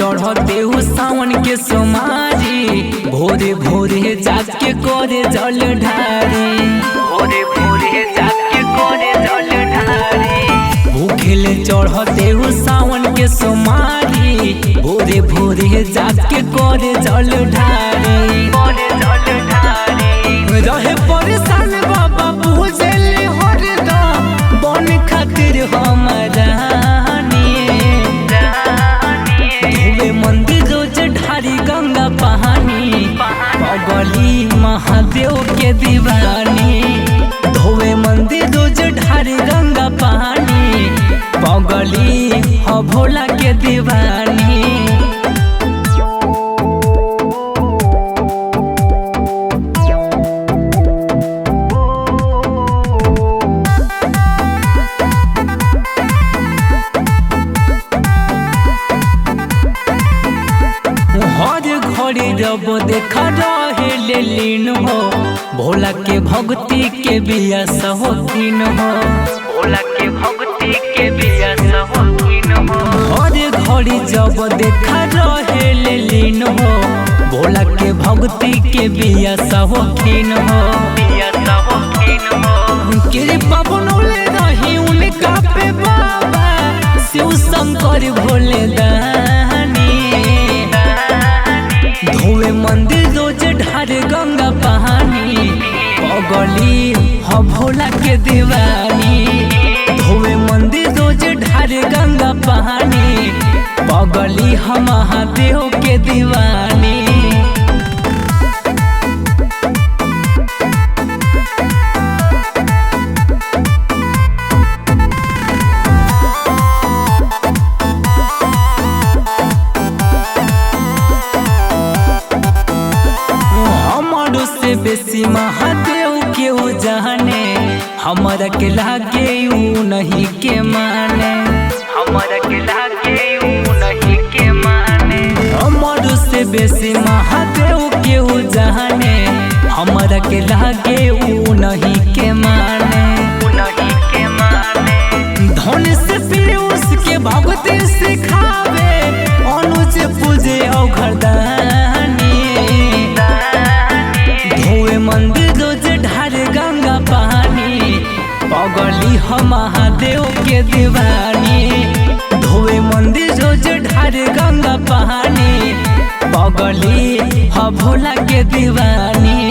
चढ़ते हो सावन के सोमारी, भोरे भोरे जाके करे जल ढारी, भोरे भोरे जाके करे जल ढारी। भूखेले चढ़ते हो सावन के सोमारी, भोरे भोरे जाके करे जल ढारी, करे जल ढारी। रहे परेशान बाबा पूजले हरदम, बन खातिर हमारा मंदिर रोज ढारी गंगा पानी, पगली महादेव के दीवानी। धोवे मंदिर रोज ढारी गंगा पानी, पगली हो भोला के दीवानी। जब देखा रहे लीन हो, भोला के भक्ति के बिया सहोकीन हो, भोला के भक्ति के बिया सहोकीन हो। हर घड़ी जब देखा रहे लीन हो, भोला के भक्ति के बिया सहोकीन हो, बिया सहोकीन हो। कृपा बनौले रही उनका पे बाबा, शिव शंकर भोले दानी। धोवे मंदिर रोज ढार गंगा पानी, पगली हो भोला के दीवानी। धोवे मंदिर रोज ढार गंगा पानी, पगली हो महादेव के दीवानी। से बेसी महादेव के हो जाने, हमारा के लागे ऊ नहीं के माने, हमारा के लागे ऊ नहीं के माने। हमारो से बेसी महादेव के हो जाने, हमारा के लागे ऊ नहीं के माने, नहीं के माने। धन से पीयूष के भक्ति सिखावे, अनुज पूजे औघरदानी। मंदिर रोज ढार गंगा पानी, पगली हो महादेव के दीवानी। धोवे मंदिर रोज ढार गंगा पानी, पगली हो भोला के दीवानी।